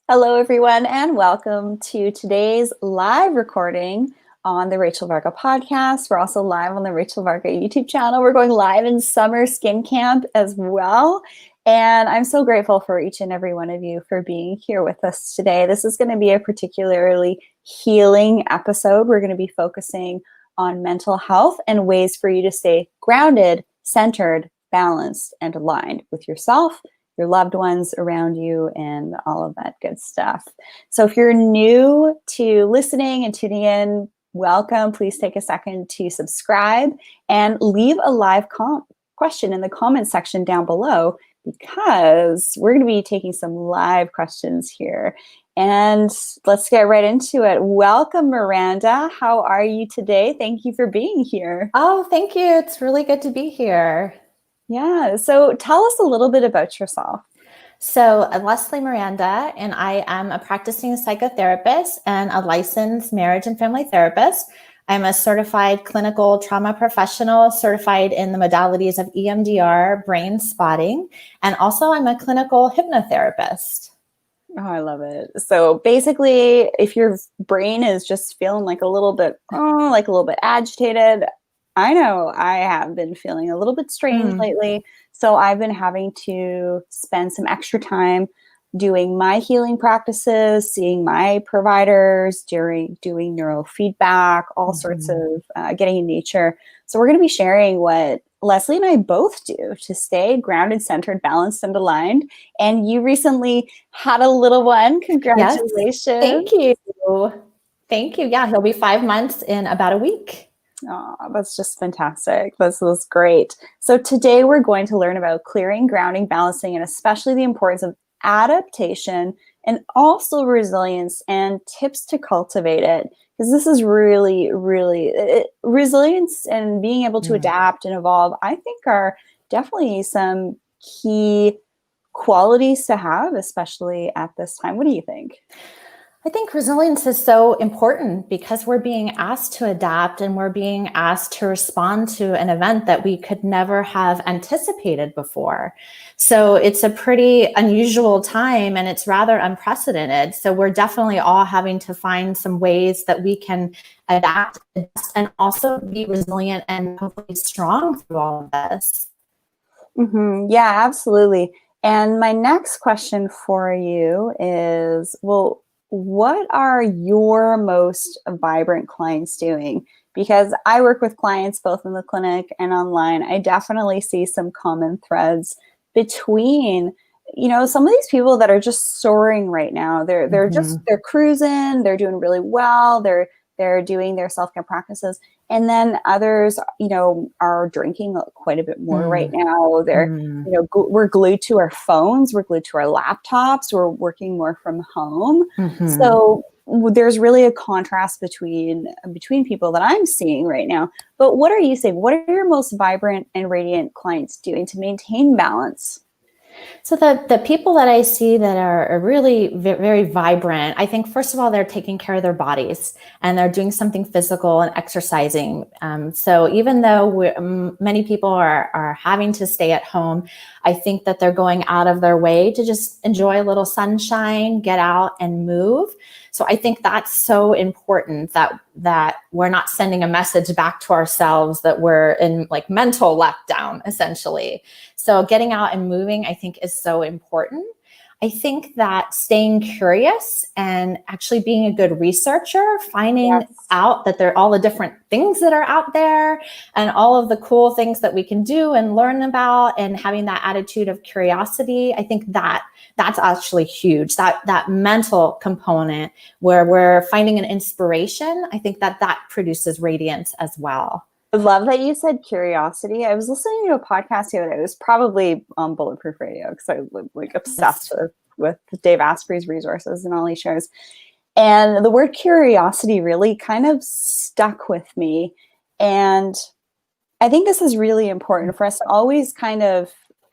Hello, everyone, and welcome to today's live recording on the Rachel Varga podcast. We're also live on the Rachel Varga YouTube channel. We're going live in summer skin camp as well. And I'm so grateful for each and every one of you for being here with us today. This is going to be a particularly healing episode. We're going to be focusing on mental health and ways for you to stay grounded, centered, balanced, and aligned with yourself, your loved ones around you, and all of that good stuff. So if you're new to listening and tuning in, welcome. Please take a second to subscribe and leave a live question in the comment section down below, because we're going to be taking some live questions here. And let's get right into it. Welcome, Miranda. How are you today? Thank you for being here. Oh, thank you. It's really good to be here. Yeah. So tell us a little bit about yourself. So I'm Leslie Miranda, and I am a practicing psychotherapist and a licensed marriage and family therapist. I'm a certified clinical trauma professional, certified in the modalities of EMDR, brain spotting, and also I'm a clinical hypnotherapist. Oh, I love it. So basically, if your brain is just feeling like a little bit agitated, I know I have been feeling a little bit strange lately. So I've been having to spend some extra time doing my healing practices, seeing my providers, doing neurofeedback, all sorts of getting in nature. So we're going to be sharing what Leslie and I both do to stay grounded, centered, balanced, and aligned. And you recently had a little one. Congratulations. Yes. Thank you. Thank you. Yeah, he'll be 5 months in about a week. Oh, that's just fantastic. This was great. So today we're going to learn about clearing, grounding, balancing, and especially the importance of adaptation and also resilience and tips to cultivate it. Because this is really, resilience and being able to adapt and evolve, I think, are definitely some key qualities to have, especially at this time. What do you think? I think resilience is so important because we're being asked to adapt and we're being asked to respond to an event that we could never have anticipated before. So it's a pretty unusual time and it's rather unprecedented. So we're definitely all having to find some ways that we can adapt and also be resilient and hopefully strong through all of this. Yeah, absolutely. And my next question for you is, well, what are your most vibrant clients doing? Because I work with clients both in the clinic and online. I definitely see some common threads between, some of these people that are just soaring right now. They're cruising, they're doing really well, they're doing their self-care practices. And then others, are drinking quite a bit more right now. We're glued to our phones, we're glued to our laptops, we're working more from home. So there's really a contrast between people that I'm seeing right now. But what are you saying? What are your most vibrant and radiant clients doing to maintain balance? So the people that I see that are really very vibrant, I think, first of all, they're taking care of their bodies and they're doing something physical and exercising. So even though many people are having to stay at home, I think that they're going out of their way to just enjoy a little sunshine, get out and move. So I think that's so important that we're not sending a message back to ourselves that we're in like mental lockdown, essentially. So getting out and moving, I think, is so important. I think that staying curious and actually being a good researcher, finding out that there are all the different things that are out there and all of the cool things that we can do and learn about, and having that attitude of curiosity, I think that's actually huge. That mental component where we're finding an inspiration, I think that produces radiance as well. I love that you said curiosity. I was listening to a podcast the other day. It was probably on Bulletproof Radio because I'm like obsessed with Dave Asprey's resources and all he shares. And the word curiosity really kind of stuck with me. And I think this is really important for us to always kind of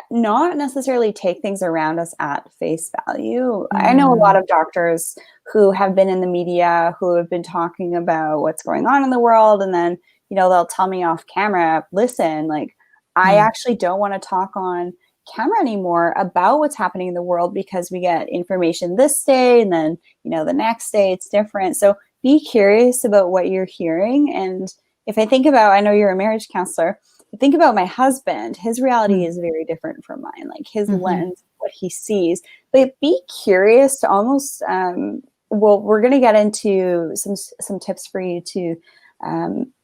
not necessarily take things around us at face value. I know a lot of doctors who have been in the media who have been talking about what's going on in the world, and then they'll tell me off camera, listen, like, I actually don't want to talk on camera anymore about what's happening in the world, because we get information this day and then, the next day it's different. So be curious about what you're hearing. And if I think about, I know you're a marriage counselor, think about my husband, his reality is very different from mine, like his lens, what he sees. But be curious to almost, well, we're going to get into some tips for you to,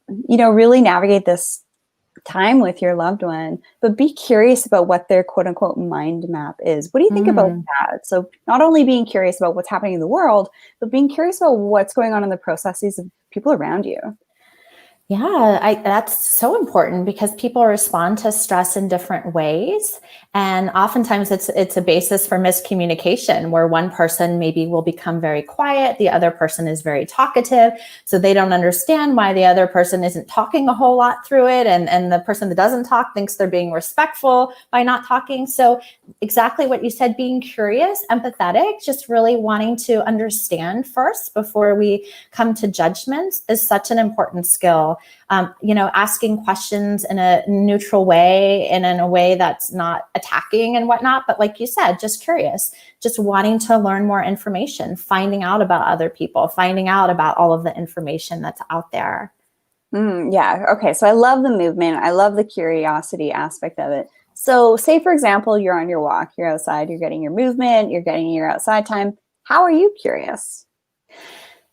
really navigate this time with your loved one, but be curious about what their quote unquote mind map is. What do you think about that? So not only being curious about what's happening in the world, but being curious about what's going on in the processes of people around you. Yeah, that's so important because people respond to stress in different ways. And oftentimes it's a basis for miscommunication where one person maybe will become very quiet, the other person is very talkative. So they don't understand why the other person isn't talking a whole lot through it. And the person that doesn't talk thinks they're being respectful by not talking. So exactly what you said, being curious, empathetic, just really wanting to understand first before we come to judgments is such an important skill. Asking questions in a neutral way and in a way that's not attacking and whatnot. But like you said, just curious, just wanting to learn more information, finding out about other people, finding out about all of the information that's out there. Yeah. Okay. So I love the movement. I love the curiosity aspect of it. So say, for example, you're on your walk, you're outside, you're getting your movement, you're getting your outside time. How are you curious?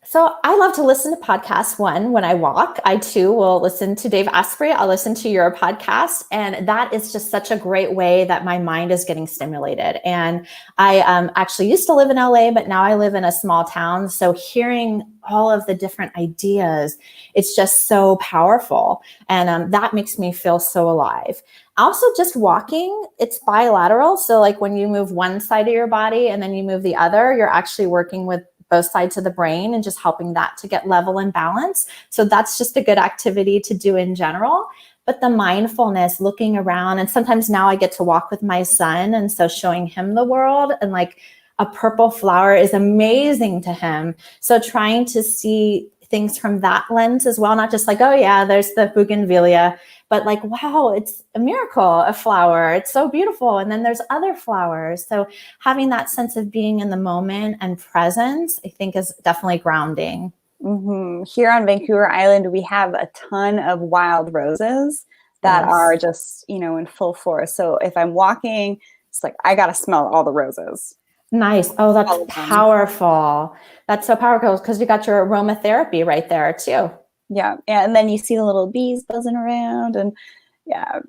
So I love to listen to podcasts. When I walk, I too will listen to Dave Asprey. I'll listen to your podcast. And that is just such a great way that my mind is getting stimulated. And I actually used to live in LA, but now I live in a small town. So hearing all of the different ideas, it's just so powerful. And that makes me feel so alive. Also, just walking, it's bilateral. So like when you move one side of your body and then you move the other, you're actually working with both sides of the brain and just helping that to get level and balance. So that's just a good activity to do in general. But the mindfulness, looking around, and sometimes now I get to walk with my son. And so showing him the world, and like a purple flower is amazing to him. So trying to see things from that lens as well, not just like, oh yeah, there's the bougainvillea, but like, wow, it's a miracle, a flower. It's so beautiful. And then there's other flowers. So having that sense of being in the moment and presence, I think is definitely grounding. Here on Vancouver Island, we have a ton of wild roses that are just, in full forest. So if I'm walking, it's like, I got to smell all the roses. Nice. Oh, that's powerful. That's so powerful because you got your aromatherapy right there too. Yeah. And then you see the little bees buzzing around. And yeah,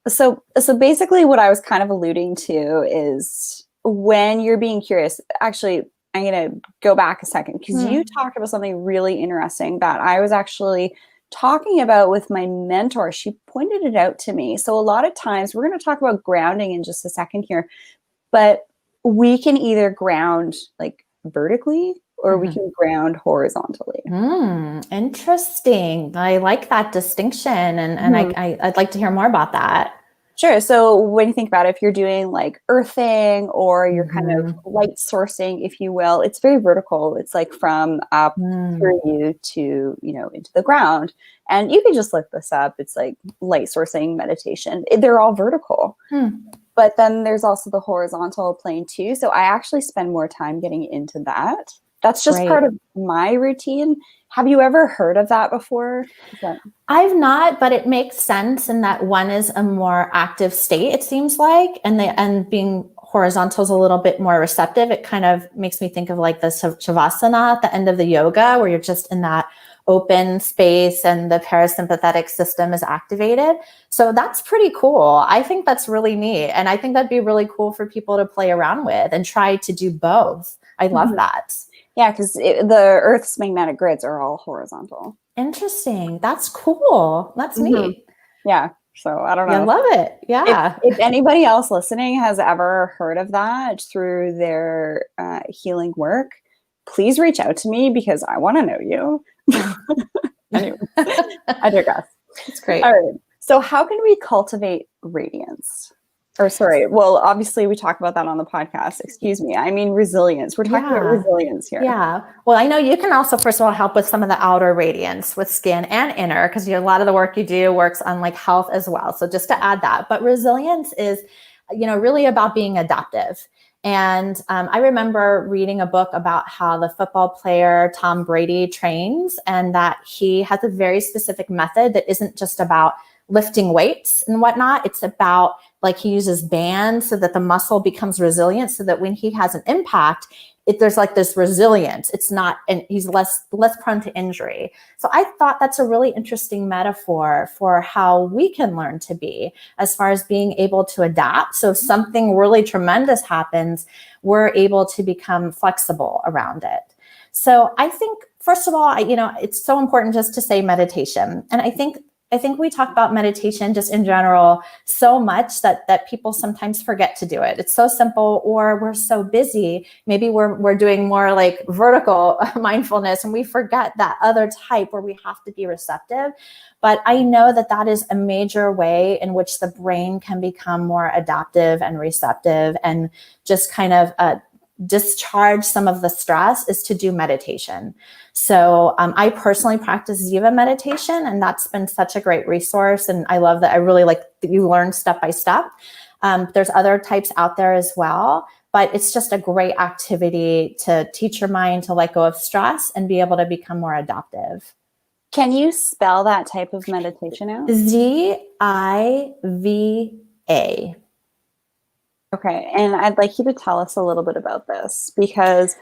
so basically what I was kind of alluding to is when you're being curious, actually, I'm going to go back a second because you talked about something really interesting that I was actually talking about with my mentor. She pointed it out to me. So a lot of times we're going to talk about grounding in just a second here, but we can either ground like vertically or we can ground horizontally. Interesting. I like that distinction. And I'd like to hear more about that. Sure. So when you think about it, if you're doing like earthing or you're kind of light sourcing, if you will, it's very vertical. It's like from up through you to, into the ground. And you can just look this up. It's like light sourcing meditation. They're all vertical. But then there's also the horizontal plane too. So I actually spend more time getting into that. That's just part of my routine. Have you ever heard of that before? I've not, but it makes sense in that one is a more active state, it seems like, and being horizontal is a little bit more receptive. It kind of makes me think of like the Shavasana at the end of the yoga, where you're just in that open space and the parasympathetic system is activated. So that's pretty cool. I think that's really neat. And I think that'd be really cool for people to play around with and try to do both. I love that. Yeah, because the Earth's magnetic grids are all horizontal. Interesting. That's cool. That's neat. Yeah. So I don't know. I love it. Yeah. If anybody else listening has ever heard of that through their healing work, please reach out to me because I want to know you. Anyway, I digress. It's great. All right. So how can we cultivate radiance? Or sorry, well, obviously we talk about that on the podcast. Excuse me. I mean resilience. We're talking about resilience here. Yeah. Well, I know you can also, first of all, help with some of the outer radiance with skin and inner, because a lot of the work you do works on like health as well. So just to add that. But resilience is really about being adaptive. And I remember reading a book about how the football player Tom Brady trains, and that he has a very specific method that isn't just about lifting weights and whatnot. It's about, like, he uses bands so that the muscle becomes resilient, so that when he has an impact, there's like this resilience. It's not, and he's less prone to injury. So I thought that's a really interesting metaphor for how we can learn to be, as far as being able to adapt. So if something really tremendous happens, we're able to become flexible around it. So I think, first of all, it's so important just to say meditation. And I think we talk about meditation just in general so much that people sometimes forget to do it. It's so simple, or we're so busy. Maybe we're doing more like vertical mindfulness, and we forget that other type where we have to be receptive. But I know that is a major way in which the brain can become more adaptive and receptive, and just kind of discharge some of the stress, is to do meditation. So I personally practice Ziva meditation, and that's been such a great resource. And I love that. I really like that you learn step by step. There's other types out there as well, but it's just a great activity to teach your mind to let go of stress and be able to become more adaptive. Can you spell that type of meditation out? Ziva. Okay, and I'd like you to tell us a little bit about this, because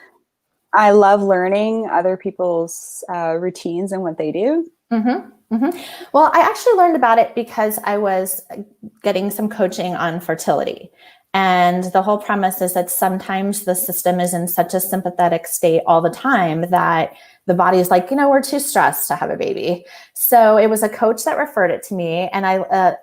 I love learning other people's routines and what they do. Mm-hmm, mm-hmm. Well, I actually learned about it because I was getting some coaching on fertility. And the whole premise is that sometimes the system is in such a sympathetic state all the time that the body is like, we're too stressed to have a baby. So it was a coach that referred it to me. And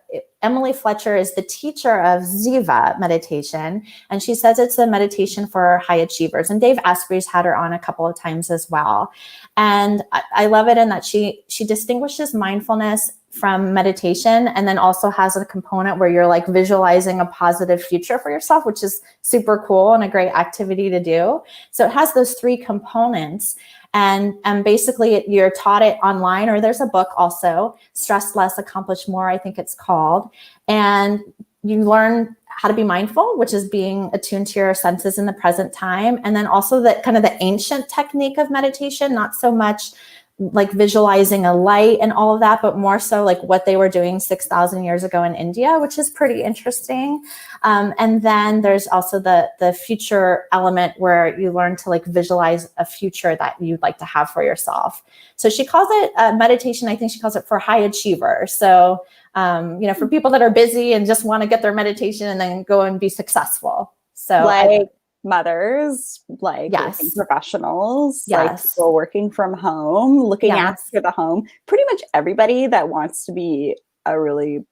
Emily Fletcher is the teacher of Ziva meditation. And she says it's a meditation for high achievers. And Dave Asprey's had her on a couple of times as well. And I love it in that she distinguishes mindfulness from meditation, and then also has a component where you're like visualizing a positive future for yourself, which is super cool and a great activity to do. So it has those three components. And basically you're taught it online, or there's a book also, Stress Less, Accomplish More, I think it's called. And you learn how to be mindful, which is being attuned to your senses in the present time. And then also that kind of the ancient technique of meditation, not so much like visualizing a light and all of that, but more so like what they were doing 6,000 years ago in India, which is pretty interesting. And then there's also the future element where you learn to like visualize a future that you'd like to have for yourself. So she calls it meditation. I think she calls it for high achievers. So, for people that are busy and just want to get their meditation and then go and be successful. So like mothers, like yes, working professionals, yes, like people working from home, looking yes, after the home, pretty much everybody that wants to be a really,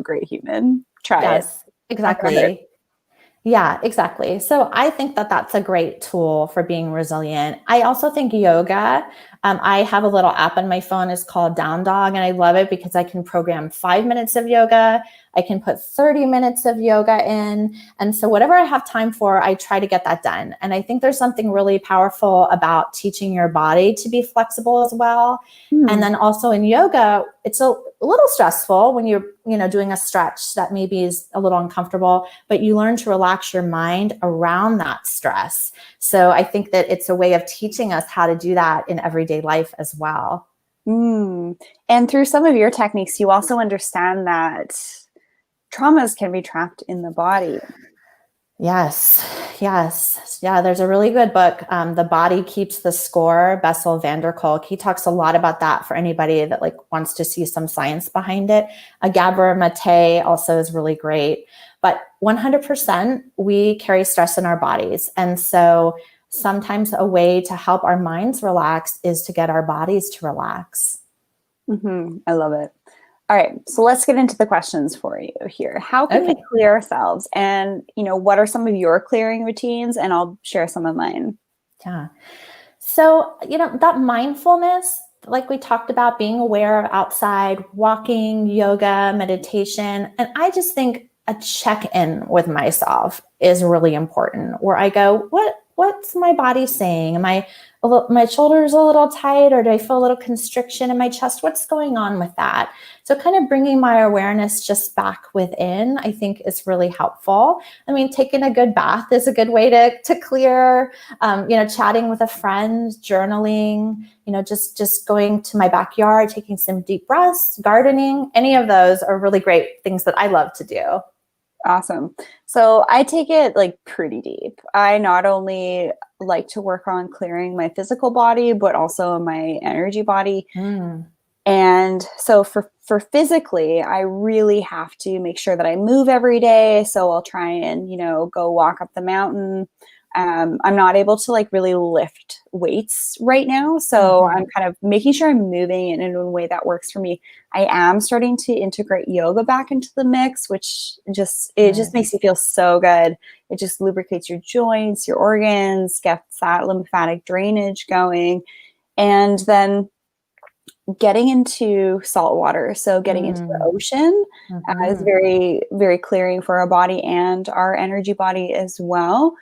great human. Try it. yes, exactly. Yeah, exactly. So I think that's a great tool for being resilient. I also think yoga, I have a little app on my phone. It's called Down Dog, and I love it because I can program 5 minutes of yoga. I can put 30 minutes of yoga in. And so whatever I have time for, I try to get that done. And I think there's something really powerful about teaching your body to be flexible as well. And then also in yoga, it's a little stressful when you're, doing a stretch that maybe is a little uncomfortable, but you learn to relax your mind around that stress. So I think that it's a way of teaching us how to do that in everyday life as well. And through some of your techniques, you also understand that traumas can be trapped in the body. Yes. Yeah, there's a really good book, The Body Keeps the Score, Bessel van der Kolk. He talks a lot about that for anybody that like wants to see some science behind it. Gabor Mate also is really great. But 100%, we carry stress in our bodies. And so sometimes a way to help our minds relax is to get our bodies to relax. I love it. All right, so let's get into the questions for you here. How can we clear ourselves? And, what are some of your clearing routines? And I'll share some of mine. Yeah. So, that mindfulness, like we talked about, being aware of outside, walking, yoga, meditation. And I just think a check-in with myself is really important, where I go, what what's my body saying? Am I my shoulders a little tight, or do I feel a little constriction in my chest? What's going on with that? So kind of bringing my awareness just back within, I think is really helpful. I mean, taking a good bath is a good way to clear, chatting with a friend, journaling, just going to my backyard, taking some deep breaths, gardening, any of those are really great things that I love to do. Awesome. So I take it like pretty deep. I not only like to work on clearing my physical body, but also my energy body. And so for physically, I really have to make sure that I move every day. So I'll try and, go walk up the mountain. I'm not able to like really lift weights right now. So I'm kind of making sure I'm moving in a way that works for me. I am starting to integrate yoga back into the mix, which just makes you feel so good. It just lubricates your joints, your organs, gets that lymphatic drainage going. And then getting into salt water, so getting into the ocean is very, very clearing for our body and our energy body as well.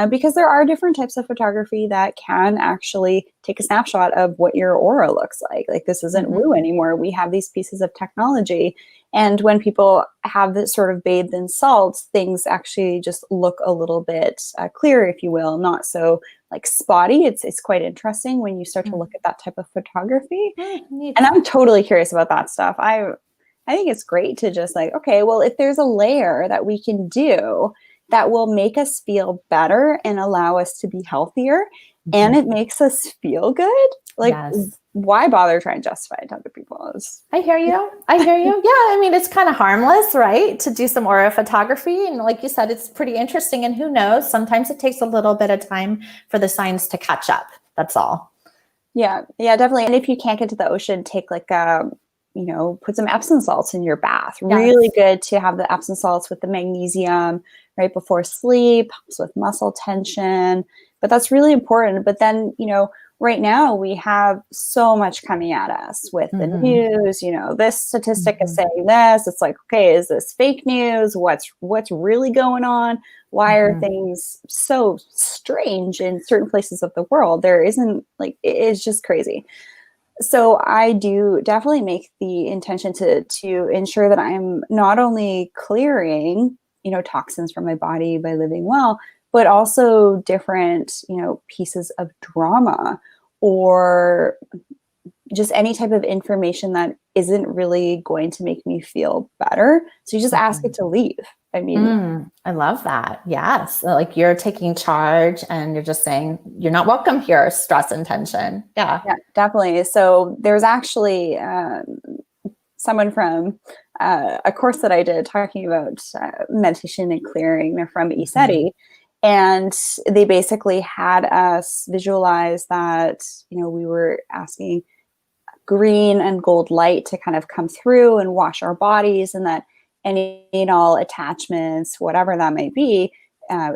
Because there are different types of photography that can actually take a snapshot of what your aura looks like. Like this isn't woo anymore. We have these pieces of technology. And when people have this sort of bathed in salt, things actually just look a little bit clearer, if you will, not so like spotty. It's quite interesting when you start to look at that type of photography. And I'm totally curious about that stuff. I think it's great to just like, okay, well, if there's a layer that we can do that will make us feel better and allow us to be healthier, and it makes us feel good, like why bother trying to justify it to other people? I hear you. Yeah, I mean, it's kind of harmless, right, to do some aura photography. And like you said, it's pretty interesting. And who knows, sometimes it takes a little bit of time for the signs to catch up. That's all. Yeah, definitely. And if you can't get to the ocean, take like put some Epsom salts in your bath. Really good to have the Epsom salts with the magnesium right before sleep, helps with muscle tension. But that's really important. But then, right now we have so much coming at us with the news. This statistic is saying this. It's like, okay, is this fake news? What's really going on? Why are things so strange in certain places of the world? There isn't it's just crazy. So I do definitely make the intention to ensure that I'm not only clearing, toxins from my body by living well, but also different, pieces of drama or just any type of information that isn't really going to make me feel better. So you just ask it to leave. I mean, I love that. Yes. Like you're taking charge and you're just saying, you're not welcome here, stress and tension. Yeah, definitely. So there's actually someone from a course that I did talking about meditation and clearing. They're from ESETI. And they basically had us visualize that, we were asking green and gold light to kind of come through and wash our bodies, and that any and all attachments, whatever that may be,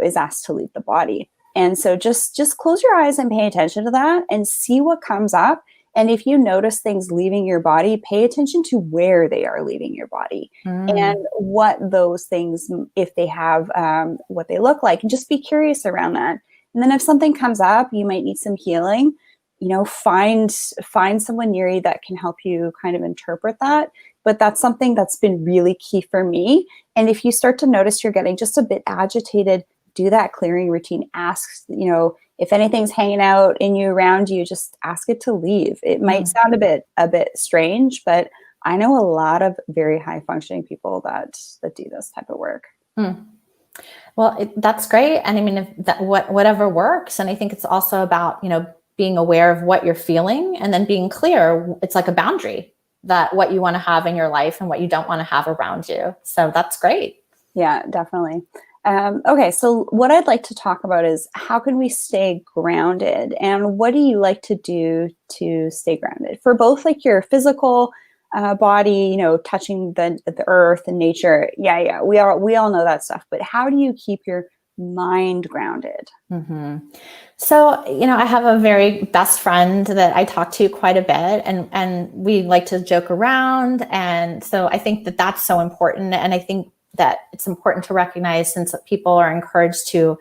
is asked to leave the body. And so just close your eyes and pay attention to that and see what comes up. And if you notice things leaving your body, pay attention to where they are leaving your body and what those things, if they have, what they look like, and just be curious around that. And then if something comes up, you might need some healing, find someone near you that can help you kind of interpret that. But that's something that's been really key for me. And if you start to notice you're getting just a bit agitated, do that clearing routine. Ask, if anything's hanging out in you, around you, just ask it to leave. It might sound a bit strange, but I know a lot of very high functioning people that do this type of work. Well, that's great. And I mean, if that, whatever works. And I think it's also about, being aware of what you're feeling and then being clear. It's like a boundary, that what you want to have in your life and what you don't want to have around you. So that's great. Yeah, definitely. Okay, so what I'd like to talk about is how can we stay grounded, and what do you like to do to stay grounded for both like your physical body, touching the earth and nature. Yeah, we all know that stuff. But how do you keep your mind grounded? So, I have a very best friend that I talk to quite a bit, and we like to joke around. And so I think that that's so important. And I think that it's important to recognize, since people are encouraged to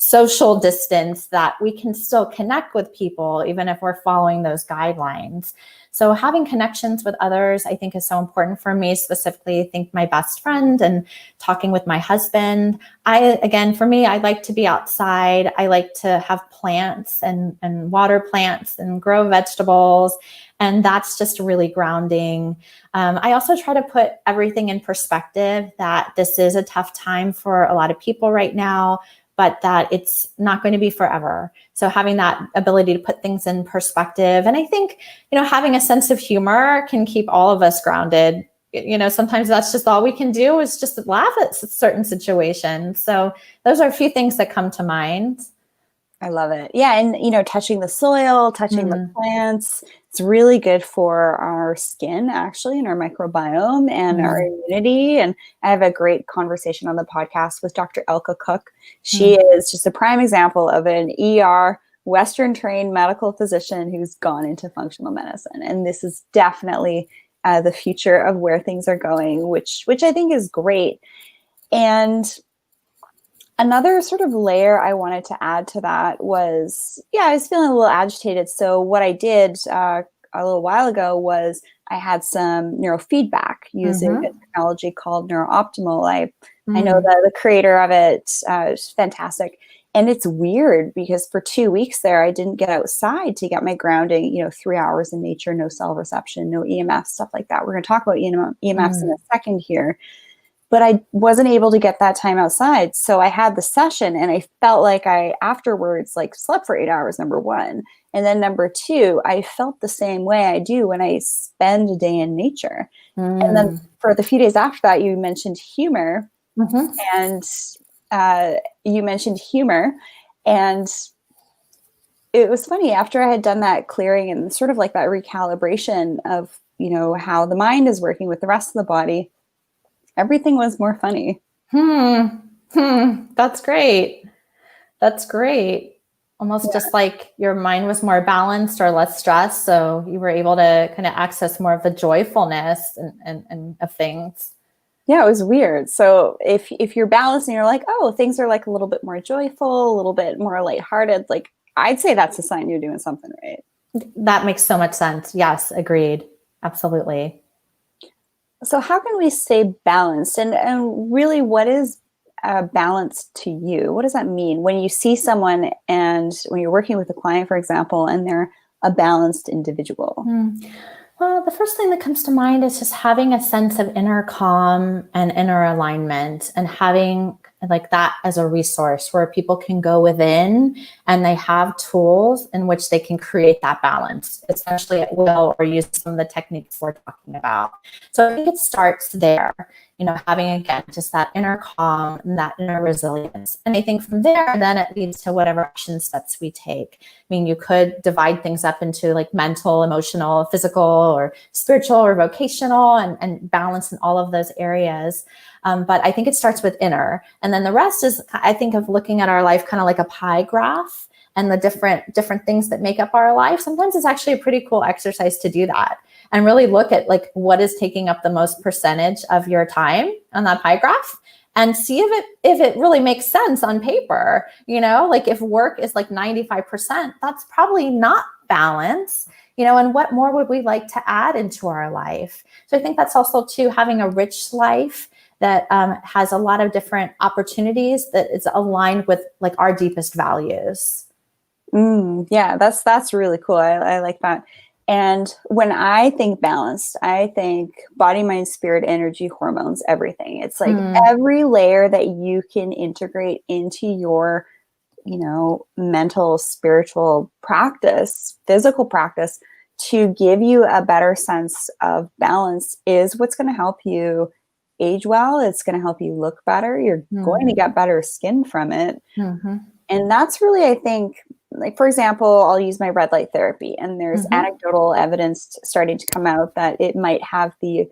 social distance, that we can still connect with people, even if we're following those guidelines. So having connections with others, I think, is so important for me. Specifically, I think my best friend and talking with my husband. For me, I like to be outside. I like to have plants and water plants and grow vegetables. And that's just really grounding. I also try to put everything in perspective, that this is a tough time for a lot of people right now, but that it's not going to be forever. So having that ability to put things in perspective. And I think, having a sense of humor can keep all of us grounded. Sometimes that's just all we can do, is just laugh at certain situations. So those are a few things that come to mind. I love it. Yeah. And, touching the soil, touching the plants, it's really good for our skin, actually, and our microbiome and our immunity. And I have a great conversation on the podcast with Dr. Elka Cook. She is just a prime example of an ER Western trained medical physician who's gone into functional medicine. And this is definitely the future of where things are going, which I think is great. And another sort of layer I wanted to add to that was, I was feeling a little agitated. So what I did a little while ago was I had some neurofeedback using a technology called NeuroOptimal. I know the creator of it. It's fantastic. And it's weird because for 2 weeks there, I didn't get outside to get my grounding, 3 hours in nature, no cell reception, no EMF, stuff like that. We're going to talk about EMFs in a second here. But I wasn't able to get that time outside. So I had the session and I felt like I afterwards slept for 8 hours, number one. And then number two, I felt the same way I do when I spend a day in nature. And then for the few days after that, you mentioned humor. And and it was funny, after I had done that clearing and sort of like that recalibration of, how the mind is working with the rest of the body, everything was more funny. That's great. That's great. Almost just like your mind was more balanced or less stressed. So you were able to kind of access more of the joyfulness and of things. Yeah, it was weird. So if you're balanced and you're like, oh, things are like a little bit more joyful, a little bit more lighthearted, I'd say that's a sign you're doing something right. That makes so much sense. Yes, agreed. Absolutely. So how can we stay balanced? And really, what is balance to you? What does that mean when you see someone and when you're working with a client, for example, and they're a balanced individual? Well, the first thing that comes to mind is just having a sense of inner calm and inner alignment, and having that as a resource where people can go within and they have tools in which they can create that balance, especially at will, or use some of the techniques we're talking about. So I think it starts there, having, again, just that inner calm and that inner resilience. And I think from there, then it leads to whatever action steps we take. I mean, you could divide things up into mental, emotional, physical, or spiritual, or vocational, and balance in all of those areas. But I think it starts with inner. And then the rest is, I think, of looking at our life kind of like a pie graph, and the different things that make up our life. Sometimes it's actually a pretty cool exercise to do that and really look at what is taking up the most percentage of your time on that pie graph, and see if it really makes sense on paper. If work is 95%, that's probably not balance. And what more would we like to add into our life? So I think that's also too, having a rich life that has a lot of different opportunities that is aligned with our deepest values. Yeah, that's really cool. I like that. And when I think balanced, I think body, mind, spirit, energy, hormones, everything. It's every layer that you can integrate into your, mental, spiritual practice, physical practice, to give you a better sense of balance is what's going to help you age well. It's going to help you look better. You're going to get better skin from it. And that's really, I think, for example, I'll use my red light therapy, and there's anecdotal evidence starting to come out that it might have the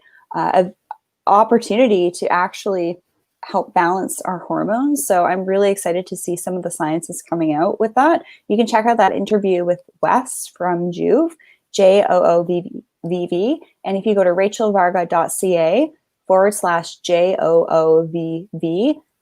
opportunity to actually help balance our hormones. So I'm really excited to see some of the sciences coming out with that. You can check out that interview with Wes from Juve, JOOVV. And if you go to rachelvarga.ca /JOOVV,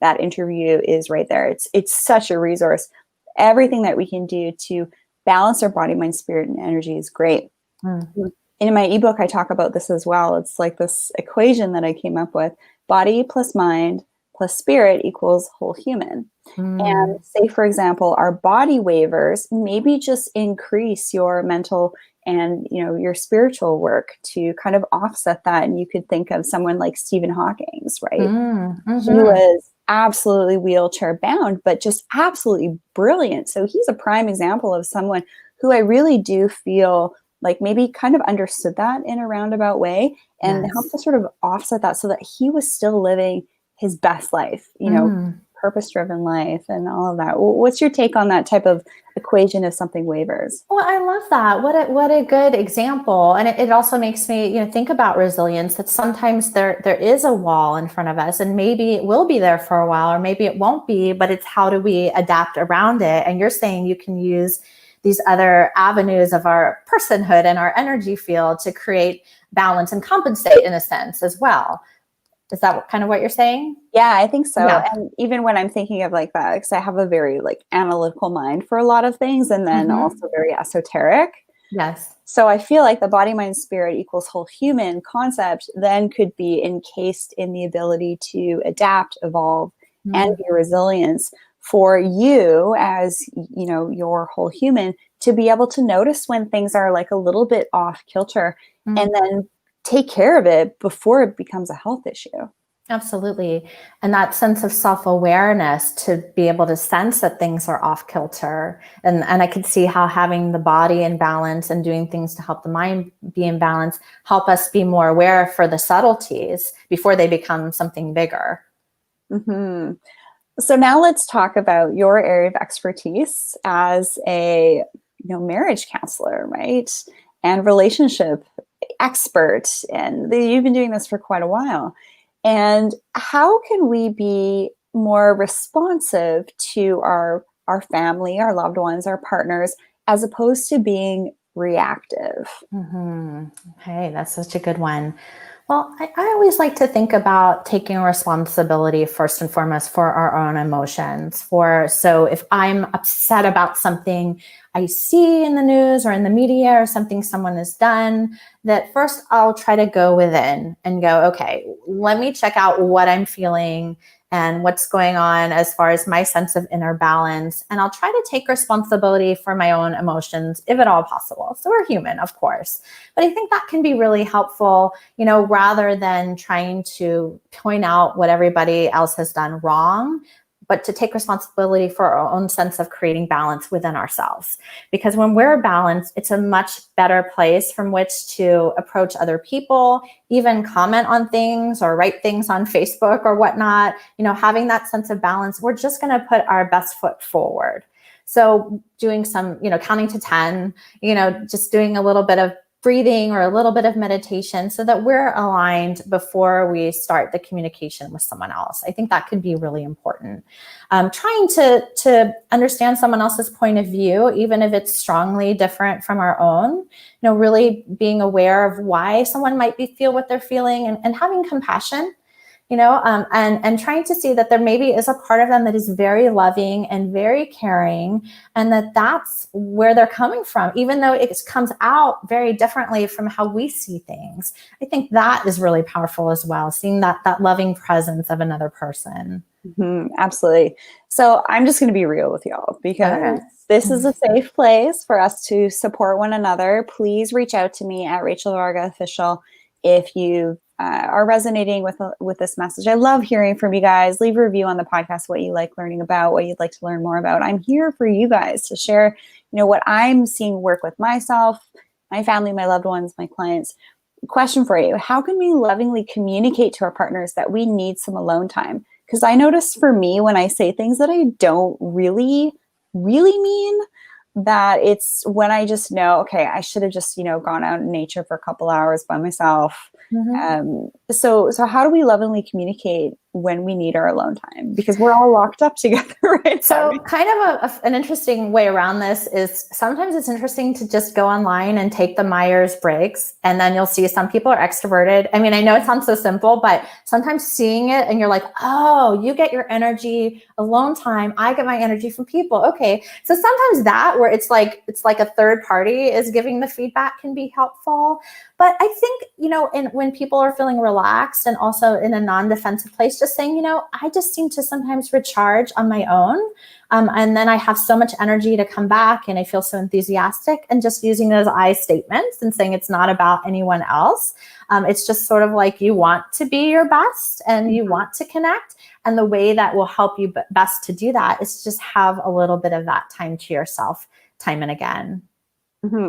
that interview is right there. It's such a resource. Everything that we can do to balance our body, mind, spirit, and energy is great. In my ebook, I talk about this as well. It's like this equation that I came up with: body plus mind plus spirit equals whole human. And say, for example, our body waivers, maybe just increase your mental and, you know, your spiritual work to kind of offset that. And you could think of someone like Stephen Hawking's, right? He was absolutely wheelchair bound, but just absolutely brilliant. So he's a prime example of someone who I really do feel like maybe kind of understood that in a roundabout way and helped to sort of offset that so that he was still living his best life, you know, purpose-driven life and all of that. What's your take on that type of equation if something wavers? Well, I love that. What a good example. And it also makes me, you know, think about resilience, that sometimes there is a wall in front of us, and maybe it will be there for a while, or maybe it won't be, but it's how do we adapt around it? And you're saying you can use these other avenues of our personhood and our energy field to create balance and compensate in a sense as well. Is that kind of what you're saying? Yeah, I think so. Yeah. And even when I'm thinking of like that, because I have a very like analytical mind for a lot of things, and then also very esoteric. Yes. So I feel like the body, mind, spirit equals whole human concept then could be encased in the ability to adapt, evolve, and be resilience for you as, you know, your whole human to be able to notice when things are like a little bit off kilter and then take care of it before it becomes a health issue. Absolutely. And that sense of self-awareness to be able to sense that things are off kilter. And I could see how having the body in balance and doing things to help the mind be in balance help us be more aware for the subtleties before they become something bigger. So now let's talk about your area of expertise as a, you know, marriage counselor, right? And relationship expert. And you've been doing this for quite a while. And how can we be more responsive to our family, our loved ones, our partners, as opposed to being reactive? Okay, that's such a good one. Well, I always like to think about taking responsibility first and foremost for our own emotions. So if I'm upset about something I see in the news or in the media or something someone has done, that first I'll try to go within and go, okay, let me check out what I'm feeling and what's going on as far as my sense of inner balance. And I'll try to take responsibility for my own emotions, if at all possible. So we're human, of course. But I think that can be really helpful, you know, rather than trying to point out what everybody else has done wrong, but to take responsibility for our own sense of creating balance within ourselves. Because when we're balanced, it's a much better place from which to approach other people, even comment on things or write things on Facebook or whatnot. You know, having that sense of balance, we're just going to put our best foot forward. So doing some, you know, counting to 10, you know, just doing a little bit of breathing or a little bit of meditation so that we're aligned before we start the communication with someone else. I think that could be really important. Trying to understand someone else's point of view, even if it's strongly different from our own, you know, really being aware of why someone might feel what they're feeling and having compassion, you know, and trying to see that there maybe is a part of them that is very loving and very caring, and that's where they're coming from, even though it comes out very differently from how we see things. I think that is really powerful as well, seeing that loving presence of another person. Absolutely. So I'm just going to be real with y'all because this is a safe place for us to support one another. Please reach out to me at Rachel Varga Official if you are resonating with this message. I love hearing from you guys. Leave a review on the podcast, what you like learning about, what you'd like to learn more about. I'm here for you guys to share, you know, what I'm seeing work with myself, my family, my loved ones, my clients. Question for you: how can we lovingly communicate to our partners that we need some alone time? Because I notice for me, when I say things that I don't really mean, that it's when I just know, okay, I should have just, you know, gone out in nature for a couple hours by myself. So how do we lovingly communicate when we need our alone time, because we're all locked up together right now. So kind of an interesting way around this is sometimes it's interesting to just go online and take the Myers-Briggs, and then you'll see some people are extroverted. I mean, I know it sounds so simple, but sometimes seeing it and you're like, oh, you get your energy alone time. I get my energy from people. Okay. So sometimes that where it's like a third party is giving the feedback can be helpful. But I think, when people are feeling relaxed and also in a non-defensive place, just saying, I just seem to sometimes recharge on my own. And then I have so much energy to come back and I feel so enthusiastic, and just using those I statements and saying it's not about anyone else. It's just sort of like you want to be your best and you want to connect. And the way that will help you best to do that is just have a little bit of that time to yourself, time and again.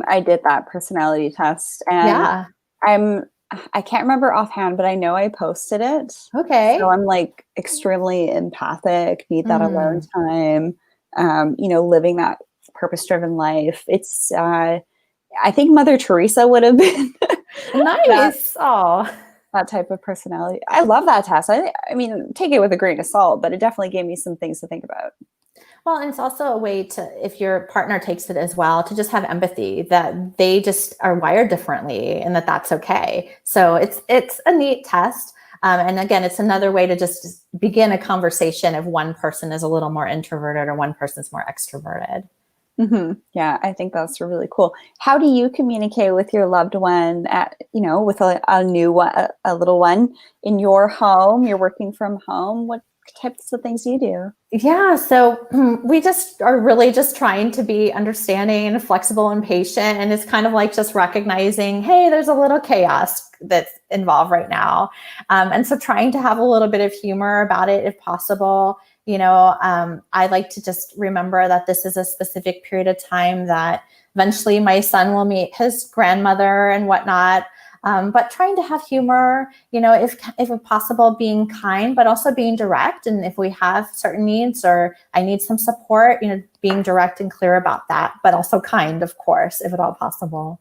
I did that personality test, and I can't remember offhand, but I know I posted it. Okay. So I'm like extremely empathic, need that alone time, living that purpose-driven life. It's, I think Mother Teresa would have been nice. that type of personality. I love that test. I mean, take it with a grain of salt, but it definitely gave me some things to think about. Well, and it's also a way to, if your partner takes it as well, to just have empathy that they just are wired differently and that's okay. So it's a neat test. And again, it's another way to just begin a conversation if one person is a little more introverted or one person's more extroverted. Yeah, I think that's really cool. How do you communicate with your loved one with a new one, a little one in your home? You're working from home. What types of things do you do? Yeah, so we just are really just trying to be understanding and flexible and patient. And it's kind of like just recognizing, hey, there's a little chaos that's involved right now. And so trying to have a little bit of humor about it if possible. I like to just remember that this is a specific period of time that eventually my son will meet his grandmother and whatnot. But trying to have humor, if possible, being kind, but also being direct. And if we have certain needs or I need some support, being direct and clear about that, but also kind, of course, if at all possible.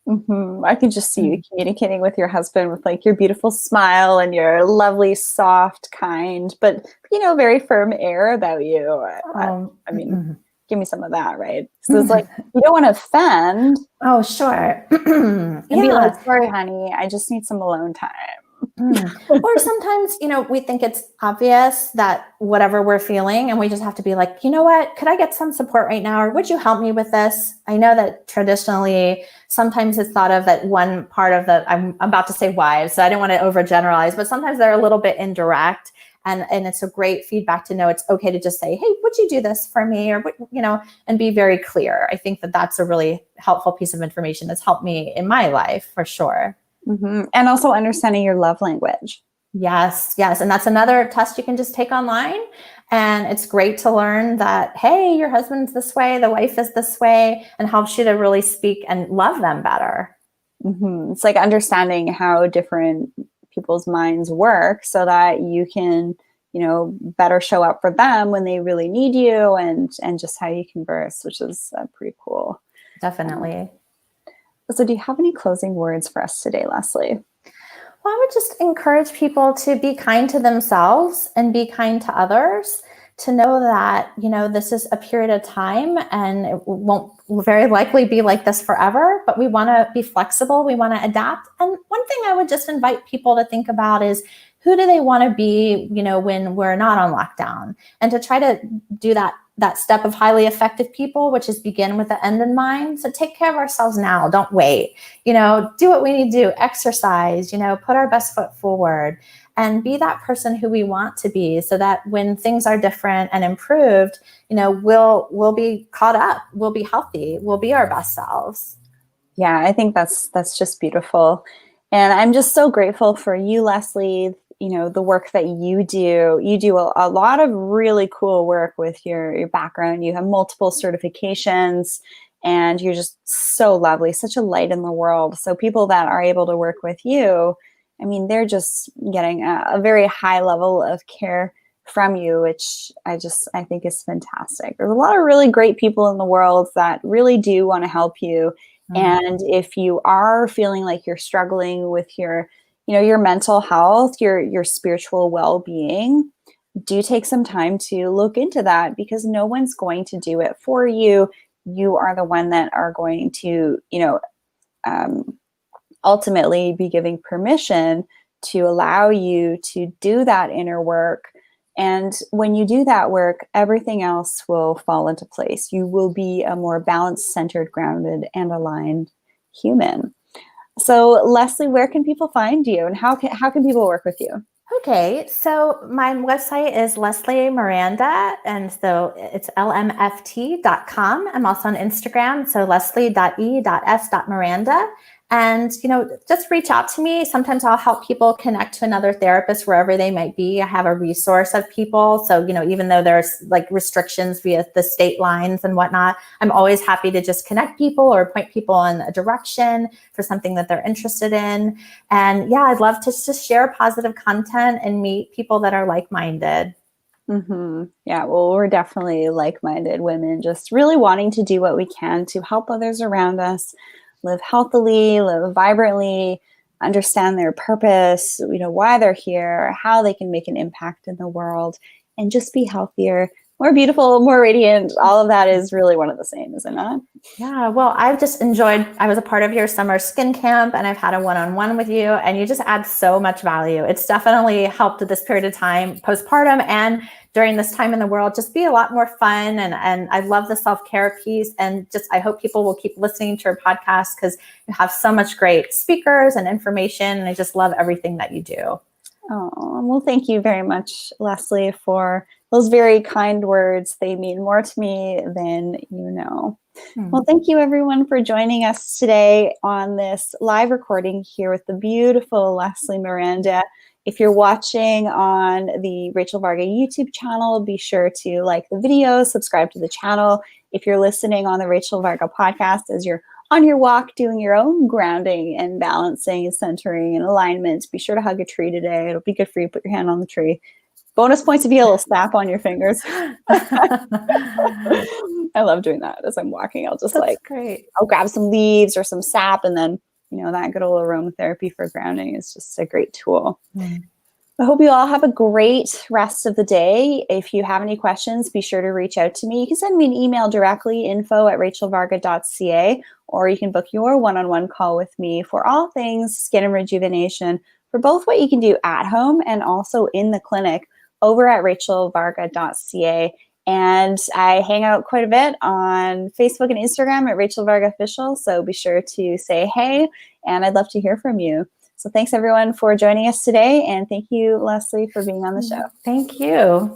I can just see you communicating with your husband with like your beautiful smile and your lovely, soft, kind, but very firm air about you. I mean, give me some of that, right? So it's like you don't want to offend. Oh, sure. And be like, sorry, honey, I just need some alone time. Or sometimes, we think it's obvious that whatever we're feeling, and we just have to be like, you know what, could I get some support right now? Or would you help me with this? I know that traditionally, sometimes it's thought of that one part of I'm about to say wives, so I don't want to overgeneralize, but sometimes they're a little bit indirect. And it's a great feedback to know it's okay to just say, hey, would you do this for me? Or, and be very clear. I think that's a really helpful piece of information that's helped me in my life for sure. And also understanding your love language. Yes. And that's another test you can just take online. And it's great to learn that, hey, your husband's this way, the wife is this way, and helps you to really speak and love them better. It's like understanding how different people's minds work so that you can, better show up for them when they really need you, and just how you converse, which is pretty cool. Definitely. So do you have any closing words for us today, Leslie? Well, I would just encourage people to be kind to themselves and be kind to others, to know that, this is a period of time and it won't very likely be like this forever, but we want to be flexible. We want to adapt. And one thing I would just invite people to think about is, who do they want to be, when we're not on lockdown? And to try to do that step of highly effective people, which is begin with the end in mind. So take care of ourselves now. Don't wait. Do what we need to do. Exercise, put our best foot forward and be that person who we want to be, so that when things are different and improved, we'll be caught up. We'll be healthy. We'll be our best selves. Yeah, I think that's just beautiful. And I'm just so grateful for you, Leslie, the work that you do. You do a lot of really cool work with your background. You have multiple certifications and you're just so lovely, such a light in the world. So people that are able to work with you, I mean, they're just getting a very high level of care from you, which I think is fantastic. There's a lot of really great people in the world that really do want to help you. And if you are feeling like you're struggling with your your mental health, your spiritual well-being, do take some time to look into that, because no one's going to do it for you. You are the one that are going to, ultimately be giving permission to allow you to do that inner work. And when you do that work, everything else will fall into place. You will be a more balanced, centered, grounded, and aligned human. So, Leslie, where can people find you, and how can people work with you? Okay, so my website is Leslie Miranda, and so it's lmft.com. I'm also on Instagram, so leslie.e.s.miranda. And, just reach out to me. Sometimes I'll help people connect to another therapist wherever they might be. I have a resource of people. So, even though there's like restrictions via the state lines and whatnot, I'm always happy to just connect people or point people in a direction for something that they're interested in. And yeah, I'd love to just share positive content and meet people that are like-minded. Mm-hmm. Yeah, well, we're definitely like-minded women, just really wanting to do what we can to help others around us live healthily, live vibrantly, understand their purpose, why they're here, how they can make an impact in the world, and just be healthier, more beautiful, more radiant. All of that is really one of the same, is it not? Yeah, well, I've just enjoyed, I was a part of your summer skin camp, and I've had a one-on-one with you, and you just add so much value. It's definitely helped this period of time postpartum and during this time in the world just be a lot more fun. And I love the self-care piece, and just I hope people will keep listening to your podcast because you have so much great speakers and information, and I just love everything that you do. Oh, well, thank you very much, Leslie, for those very kind words. They mean more to me than you know. Well, thank you everyone for joining us today on this live recording here with the beautiful Leslie Miranda. If you're watching on the Rachel Varga YouTube channel, be sure to like the video, subscribe to the channel. If you're listening on the Rachel Varga podcast as you're on your walk doing your own grounding and balancing and centering and alignment, be sure to hug a tree today. It'll be good for you. Put your hand on the tree. Bonus points if you get a little snap on your fingers. I love doing that as I'm walking. I'll just Great. I'll grab some leaves or some sap, and then, that good old aromatherapy for grounding is just a great tool. I hope you all have a great rest of the day. If you have any questions, be sure to reach out to me. You can send me an email directly, info@rachelvarga.ca, or you can book your one-on-one call with me for all things skin and rejuvenation, for both what you can do at home and also in the clinic over at rachelvarga.ca. And I hang out quite a bit on Facebook and Instagram at Rachel Varga Official, so be sure to say hey, and I'd love to hear from you. So thanks everyone for joining us today, and thank you, Leslie, for being on the show. Thank you.